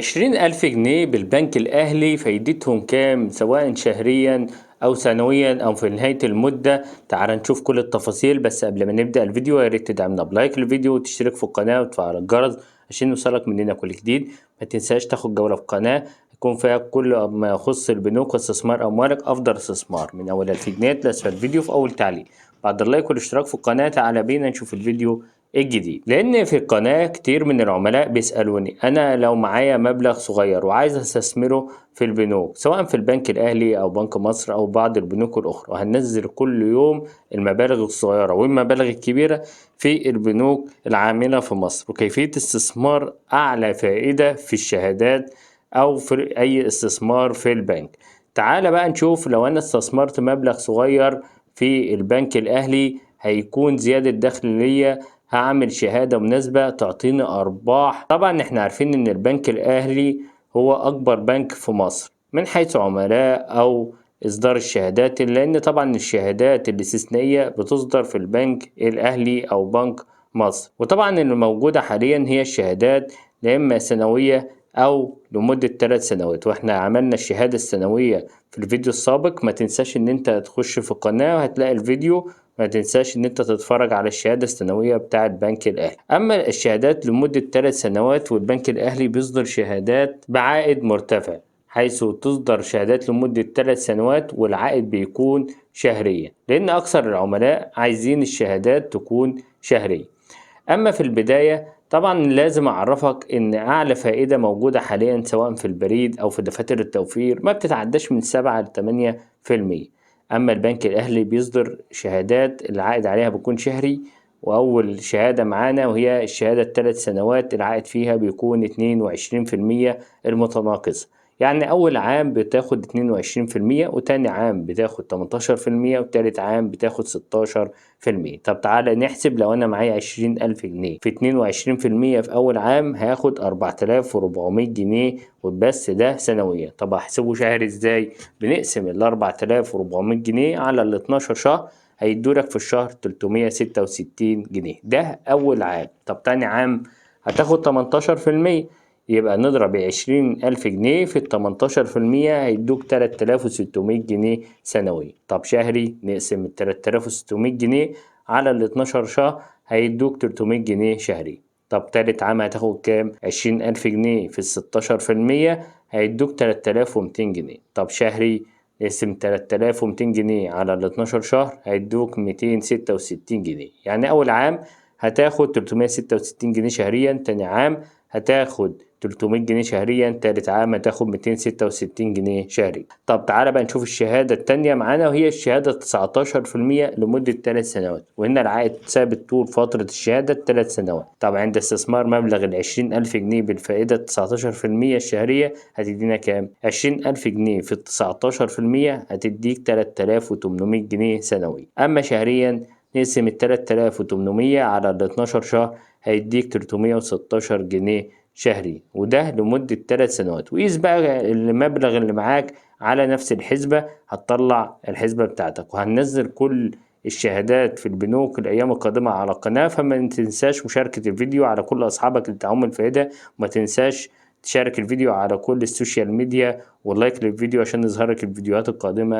ال20,000 جنيه بالبنك الأهلي فايدتهم كام سواء شهريا أو سنويا أو في نهاية المدة؟ تعال نشوف كل التفاصيل. بس قبل ما نبدأ الفيديو ياريت تدعمنا بلايك للفيديو وتشترك في القناة وتفعل الجرس عشان يوصلك مننا كل جديد. ما تنساش تاخد جولة في القناة يكون فيها كل ما يخص البنوك واستثمار أموالك أفضل استثمار من أول 1000 جنيه لأسفل الفيديو في أول تعليق. بعد اللايك والاشتراك في القناة تعالى بينا نشوف الفيديو الجديد. لان في القناة كتير من العملاء بيسألوني انا لو معايا مبلغ صغير وعايز استثمره في البنوك سواء في البنك الاهلي او بنك مصر او بعض البنوك الاخرى، وهننزل كل يوم المبالغ الصغيرة والمبالغ الكبيرة في البنوك العاملة في مصر وكيفية استثمار اعلى فائدة في الشهادات او في اي استثمار في البنك. تعال بقى نشوف لو انا استثمرت مبلغ صغير في البنك الاهلي هيكون زيادة دخل ليا، هعمل شهادة مناسبة تعطيني أرباح. طبعا احنا عارفين إن البنك الأهلي هو أكبر بنك في مصر من حيث عملاء أو إصدار الشهادات، لأن طبعا الشهادات الاستثنائية بتصدر في البنك الأهلي أو بنك مصر. وطبعا اللي موجودة حاليا هي الشهادات يا إما سنوية أو لمدة 3 سنوات، واحنا عملنا الشهادة السنوية في الفيديو السابق. ما تنساش إن انت تخش في القناة وهتلاقي الفيديو. ما تنساش ان انت تتفرج على الشهادة السنوية بتاعة البنك الاهلي. اما الشهادات لمدة 3 سنوات والبنك الاهلي بيصدر شهادات بعائد مرتفع، حيث تصدر شهادات لمدة 3 سنوات والعائد بيكون شهريا، لان اكثر العملاء عايزين الشهادات تكون شهرية. اما في البداية طبعا لازم اعرفك ان اعلى فائدة موجودة حاليا سواء في البريد او في دفاتر التوفير ما بتتعداش من 7 ل 8%. اما البنك الاهلي بيصدر شهادات العائد عليها بيكون شهري، واول شهادة معانا وهي الشهادة ال3 سنوات العائد فيها بيكون 22% المتناقص. يعني اول عام بتاخد 22% وتاني عام بتاخد 18% وتالت عام بتاخد 16%. طب تعالى نحسب لو انا معايا 20,000 جنيه في 22% في اول عام هاخد 4400 جنيه وبس ده سنويا. طب احسبه شهري ازاي؟ بنقسم ال4400 جنيه على ال12 شهر هيدولك في الشهر 366 جنيه. ده أول عام. طب تاني عام هتاخد 18%، يبقى نضرب 20,000 جنيه في ال18% هيدوك 3600 جنيه سنوي. طب شهري نقسم ال3600 جنيه على ال12 شهر هيدوك 300 جنيه شهري. طب تالت عام هتاخد كام؟ 20,000 جنيه في ال16% هيدوك 3200 جنيه. طب شهري اقسم 3200 جنيه على ال12 شهر هيدوك 266 جنيه. يعني أول عام هتاخد 366 جنيه شهريا، تاني عام هتاخد 300 جنيه شهريا، تالت عام هتاخد 266 جنيه شهري. طب تعالى بقى نشوف الشهادة التانية معانا وهي الشهادة 19% لمدة 3 سنوات، وهنا العائد ثابت طول فترة الشهادة 3 سنوات. طب عند استثمار مبلغ 20,000 جنيه بالفائدة 19% الشهرية هتدينا كام؟ 20,000 جنيه في 19% هتديك 3800 جنيه سنوي. أما شهريا نقسم 3800 على 12 شهر هيديك 316 جنيه شهري، وده لمدة 3 سنوات. وقيس بقى المبلغ اللي معاك على نفس الحسبة هتطلع الحسبة بتاعتك. وهننزل كل الشهادات في البنوك الأيام القادمة على القناة، فما تنساش مشاركة الفيديو على كل أصحابك لتعم الفائدة، وما تنساش تشارك الفيديو على كل السوشيال ميديا واللايك للفيديو عشان يظهرك الفيديوهات القادمة.